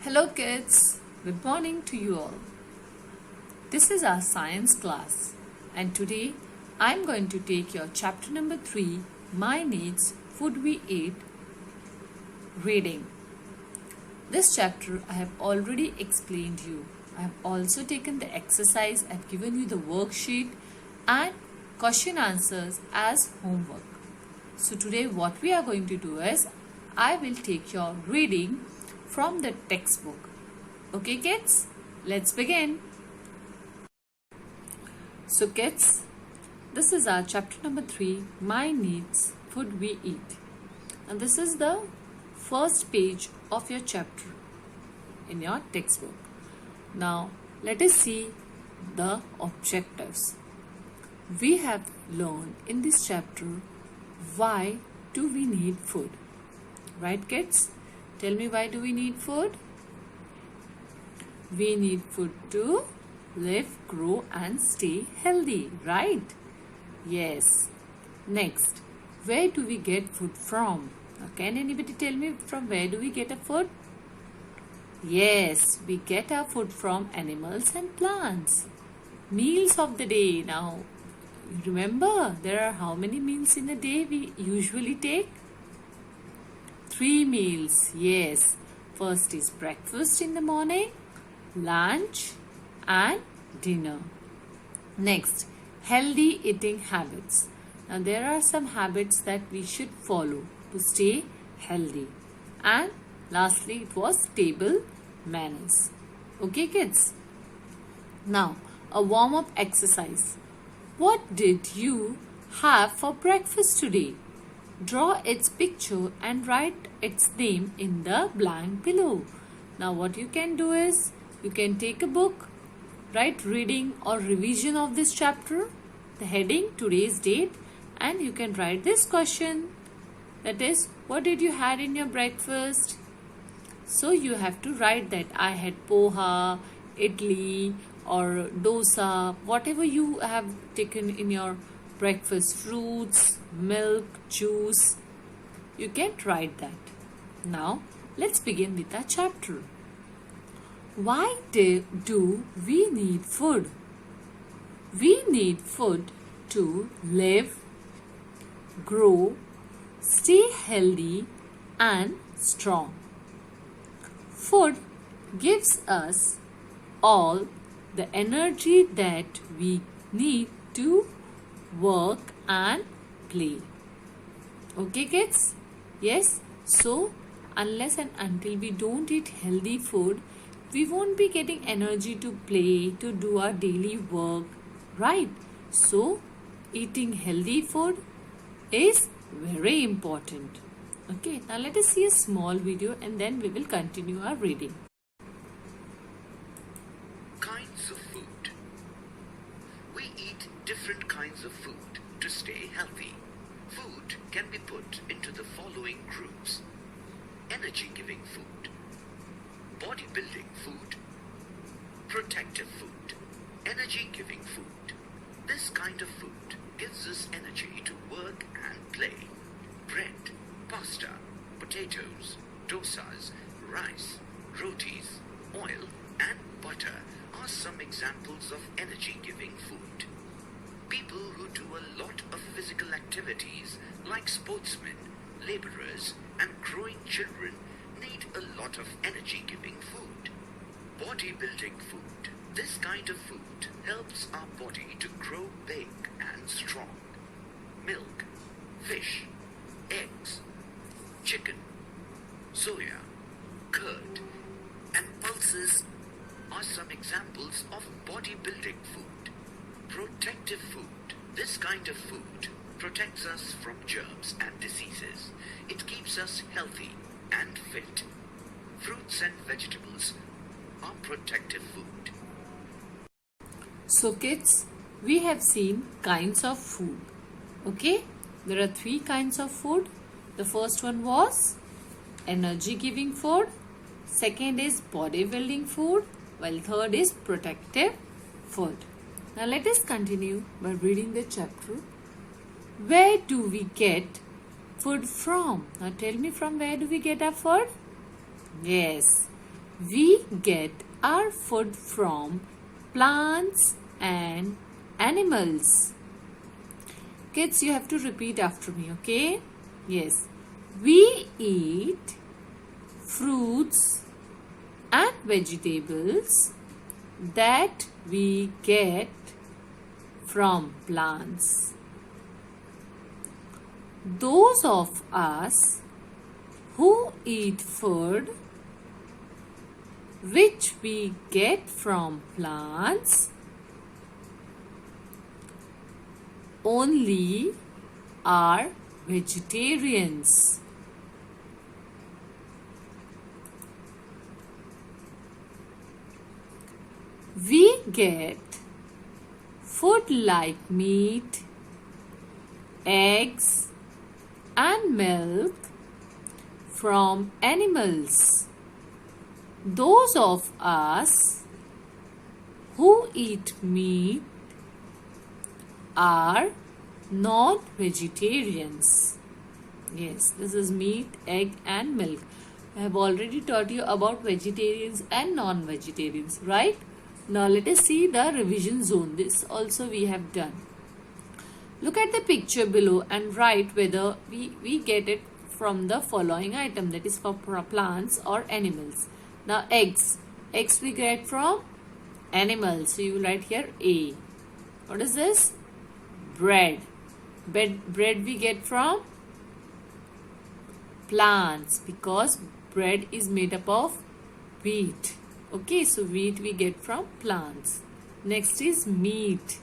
Hello kids, good morning to you all. This is our science class and today I am going to take your chapter number 3, My Needs, Food We Eat, reading. This chapter I have already explained you. I have also taken the exercise, I have given you the worksheet and question answers as homework. So today what we are going to do is I will take your reading from the textbook. Okay kids, let's begin. So kids, this is our chapter number 3, My Needs, Food We Eat. And this is the first page of your chapter in your textbook. Now let us see the objectives. We have learned in this chapter why do we need food, right kids? Tell me, why do we need food? We need food to live, grow and stay healthy, right? Yes. Next, where do we get food from? Now, can anybody tell me from where do we get our food? Yes, we get our food from animals and plants. Meals of the day. Now, remember, there are how many meals in a day we usually take? 3 meals, yes. First is breakfast in the morning, lunch and dinner. Next, healthy eating habits. Now there are some habits that we should follow to stay healthy. And lastly, it was table manners. Okay kids? Now, a warm-up exercise. What did you have for breakfast today? Draw its picture and write its name in the blank below. Now what you can do is, you can take a book, write reading or revision of this chapter, the heading, today's date, and you can write this question. That is, what did you had in your breakfast? So you have to write that I had poha, idli or dosa, whatever you have taken in your breakfast, fruits, milk, juice, you can write that. Now let's begin with our chapter. Why do we need food? We need food to live, grow, stay healthy and strong. Food gives us all the energy that we need to work and play. Okay kids? Yes? So unless and until we don't eat healthy food, we won't be getting energy to play, to do our daily work, right? So eating healthy food is very important. Okay, now let us see a small video and then we will continue our reading. Kinds of food. We eat different kinds of food to stay healthy. Food can be put into the following groups: energy-giving food, bodybuilding food, protective food, energy-giving food. This kind of food gives us energy to work and play. Bread, pasta, potatoes, dosas, rice, rotis, oil and butter are some examples of energy-giving food. People who do a lot of physical activities like sportsmen, laborers and growing children need a lot of energy-giving food. Bodybuilding food. This kind of food helps our body to grow big and strong. Milk, fish, eggs, chicken, soya, curd and pulses are some examples of bodybuilding food. Protective food. This kind of food protects us from germs and diseases. It keeps us healthy and fit. Fruits and vegetables are protective food. So kids, we have seen kinds of food. Okay, there are 3 kinds of food. The first one was energy giving food. Second is bodybuilding food. While third is protective food. Now let us continue by reading the chapter. Where do we get food from? Now tell me, from where do we get our food? Yes, We get our food from plants and animals. Kids, you have to repeat after me, okay? Yes. We eat fruits and vegetables that we get from plants. Those of us who eat food which we get from plants only are vegetarians. We get food like meat, eggs, and milk from animals. Those of us who eat meat are non-vegetarians. Yes, this is meat, egg, and milk. I have already taught you about vegetarians and non-vegetarians, right? Now let us see the revision zone. This also we have done. Look at the picture below and write whether we get it from the following item, that is for plants or animals. Now eggs. Eggs we get from animals. So you will write here A. What is this? Bread. Bread we get from plants because bread is made up of wheat. Okay, so wheat we get from plants. Next is meat.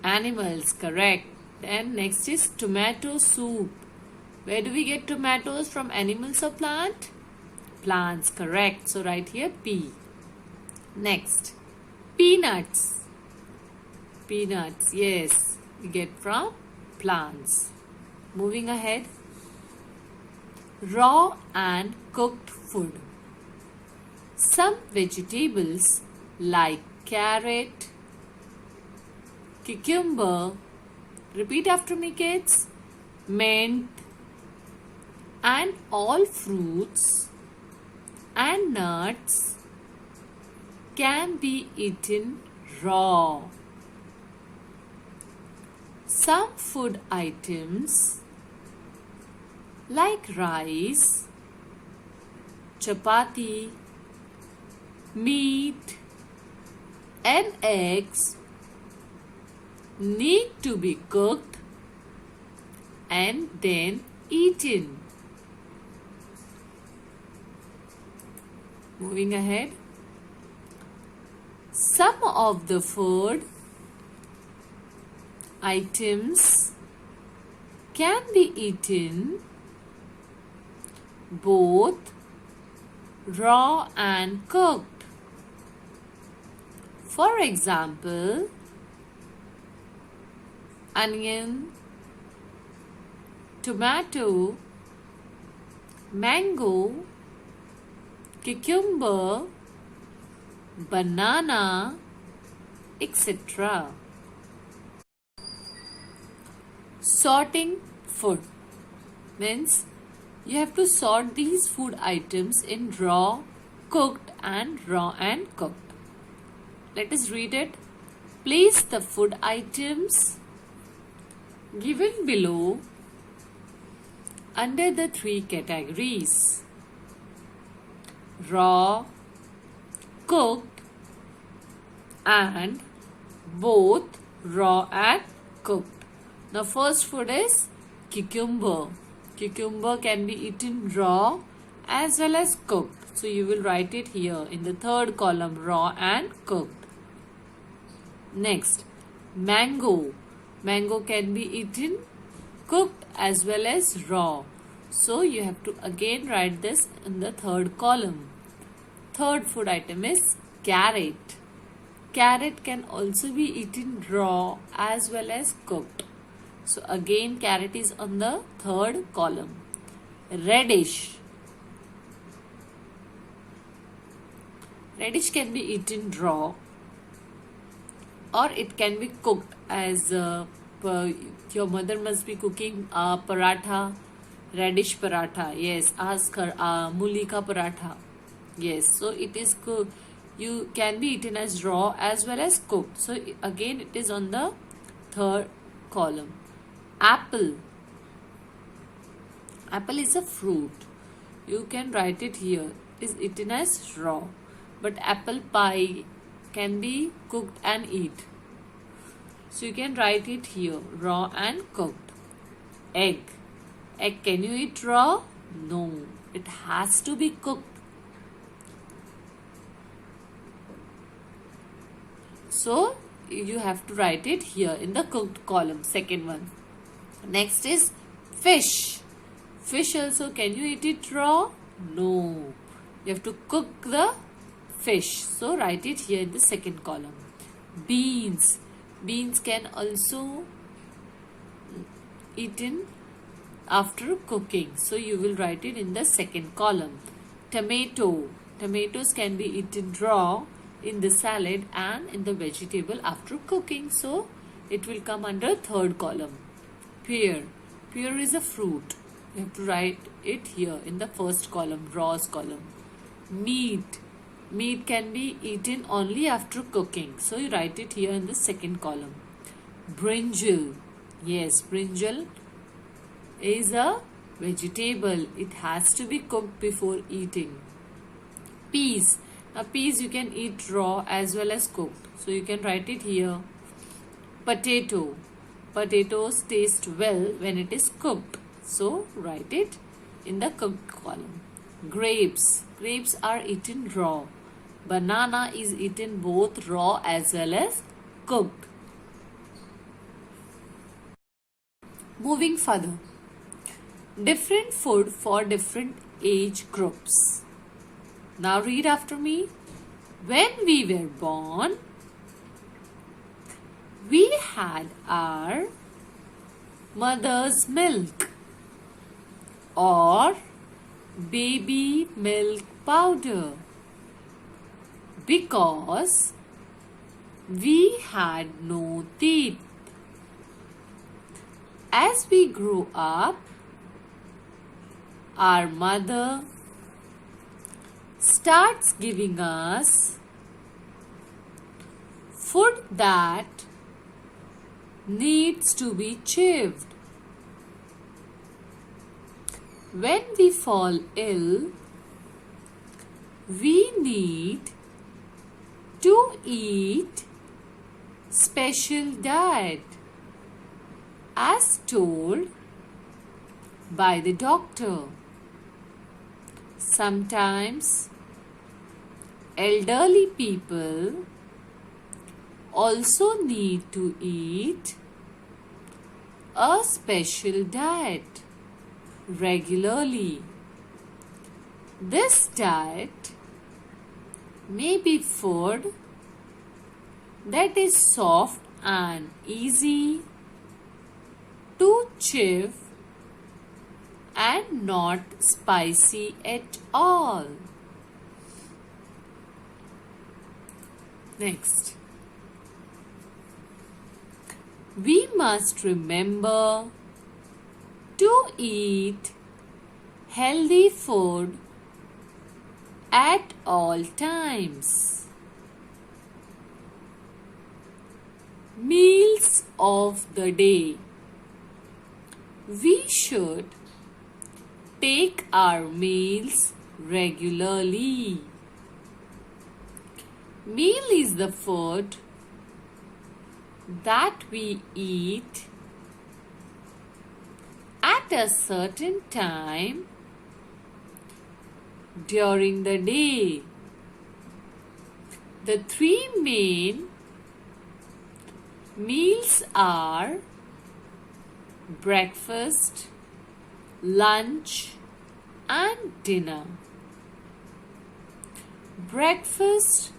Animals, correct. Then next is tomato soup. Where do we get tomatoes, from animals or plant? Plants, correct. So write here P. Next, peanuts. Peanuts, yes, we get from plants. Moving ahead. Raw and cooked food. Some vegetables like carrot, cucumber, repeat after me kids, mint, and all fruits and nuts can be eaten raw. Some food items like rice, chapati, meat, and eggs need to be cooked and then eaten. Moving ahead. Some of the food items can be eaten both raw and cooked. For example, onion, tomato, mango, cucumber, banana, etc. Sorting food means you have to sort these food items in raw, cooked, and raw and cooked. Let us read it. Place the food items given below under the three categories: raw, cooked, and both raw and cooked. Now first food is cucumber. Cucumber can be eaten raw as well as cooked. So you will write it here in the third column, raw and cooked. Next, mango. Mango can be eaten cooked as well as raw. So you have to again write this in the third column. Third food item is carrot. Carrot can also be eaten raw as well as cooked. So again carrot is on the third column. Radish. Radish can be eaten raw or it can be cooked, as your mother must be cooking paratha, radish paratha. Yes, ask her, muli ka paratha. Yes, so it is cooked. You can be eaten as raw as well as cooked. So again, it is on the third column. Apple. Apple is a fruit. You can write it here. It is eaten as raw. But apple pie can be cooked and eat. So you can write it here, raw and cooked. Egg. Egg, can you eat raw? No, it has to be cooked. So you have to write it here in the cooked column, second one. Next is fish. Fish also, can you eat it raw? No. You have to cook the fish. So write it here in the second column. Beans. Beans can also eaten after cooking. So you will write it in the second column. Tomato. Tomatoes can be eaten raw in the salad and in the vegetable after cooking. So it will come under third column. Pear. Pear is a fruit. You have to write it here in the first column, raws column. Meat. Meat can be eaten only after cooking. So you write it here in the second column. Brinjal. Yes, brinjal is a vegetable. It has to be cooked before eating. Peas. Now peas you can eat raw as well as cooked. So you can write it here. Potato. Potatoes taste well when it is cooked. So write it in the cooked column. Grapes. Grapes are eaten raw. Banana is eaten both raw as well as cooked. Moving further. Different food for different age groups. Now read after me. When we were born, we had our mother's milk or baby milk powder because we had no teeth. As we grew up, our mother starts giving us food that needs to be chewed. When we fall ill, we need to eat special diet as told by the doctor. Sometimes elderly people also need to eat a special diet regularly. This diet may be food that is soft and easy to chew and not spicy at all. Next, we must remember to eat healthy food at all times. Meals of the day. We should take our meals regularly. Meal is the food that we eat at a certain time during the day. The three main meals are breakfast, lunch, and dinner. Breakfast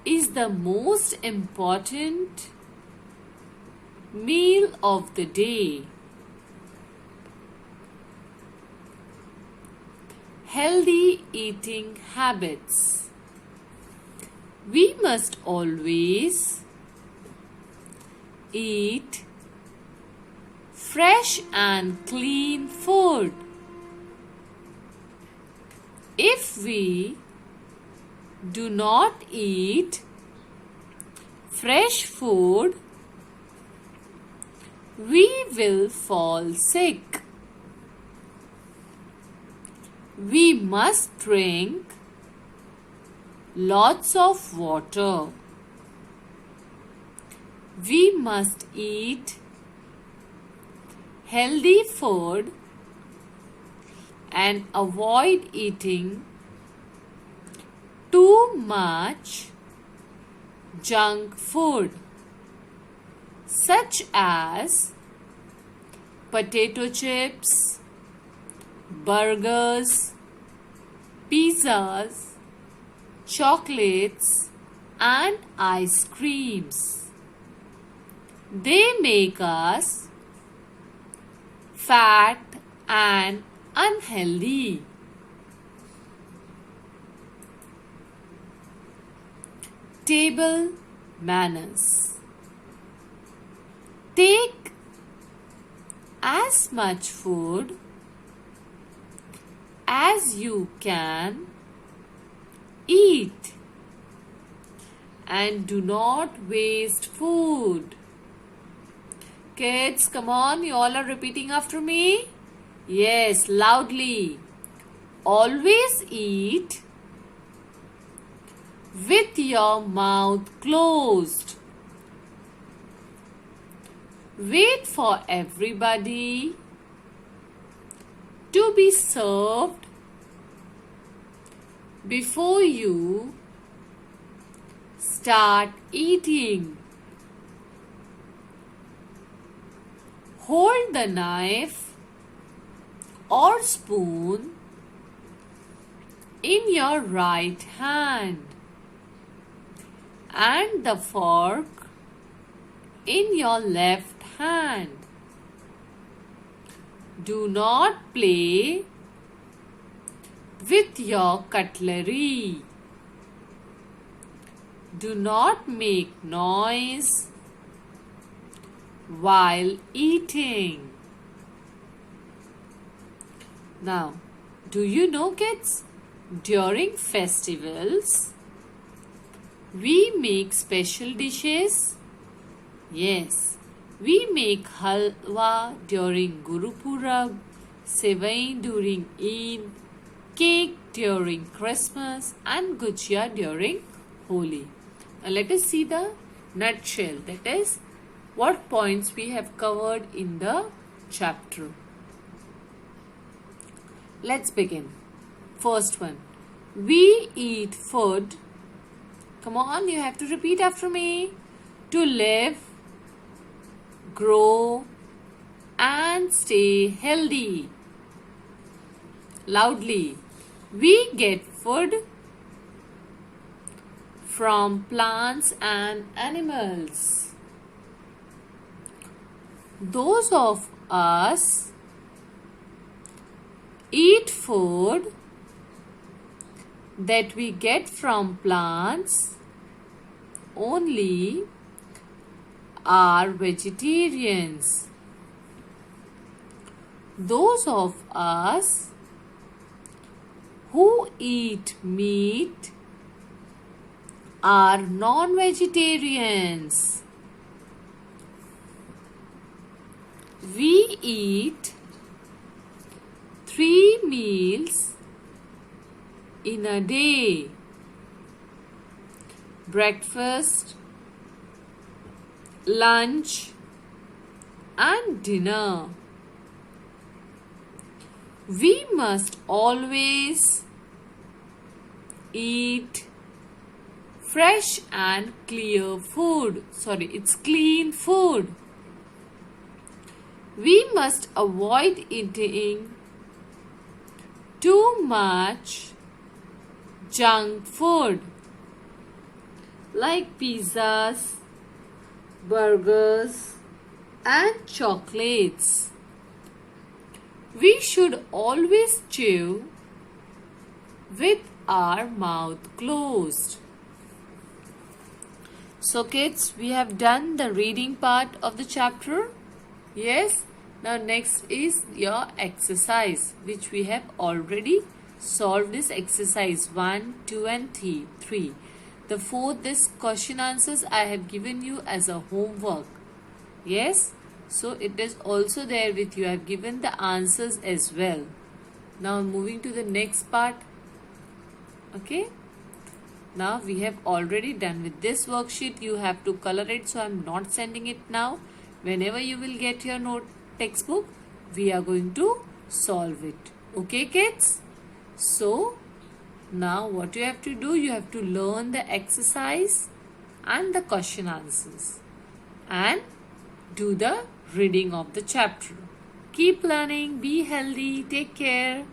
is the most important meal of the day. Healthy eating habits. We must always eat fresh and clean food. If we do not eat fresh food, we will fall sick. We must drink lots of water. We must eat healthy food and avoid eating too much junk food, such as potato chips, burgers, pizzas, chocolates, and ice creams. They make us fat and unhealthy. Table manners. Take as much food as you can eat and do not waste food. Kids, come on, you all are repeating after me. Yes, loudly. Always eat with your mouth closed. Wait for everybody to be served before you start eating. Hold the knife or spoon in your right hand and the fork in your left hand. Do not play with your cutlery. Do not make noise while eating. Now, do you know, kids, during festivals, we make special dishes? Yes, we make halwa during Guru Purab, sevai during Eid, cake during Christmas, and gujia during Holi. Now let us see the nutshell, that is, what points we have covered in the chapter. Let's begin. First one, we eat food. Come on, you have to repeat after me. To live, grow, and stay healthy. Loudly. We get food from plants and animals. Those of us eat food that we get from plants only are vegetarians. Those of us who eat meat are non-vegetarians. We eat 3 meals in a day: breakfast, lunch, and dinner. We must always eat fresh and clear food. It's clean food. We must avoid eating too much junk food like pizzas, burgers, and chocolates. We should always chew with our mouth closed. So kids, we have done the reading part of the chapter. Yes, now next is your exercise, which we have already solve this exercise 1, 2 and 3. The fourth, this question answers I have given you as a homework. Yes, so it is also there with you. I have given the answers as well. Now moving to the next part. Okay, now we have already done with this worksheet. You have to color it, so I am not sending it now. Whenever you will get your textbook, we are going to solve it. Okay kids? So now what you have to do, you have to learn the exercise and the question answers and do the reading of the chapter. Keep learning, be healthy, take care.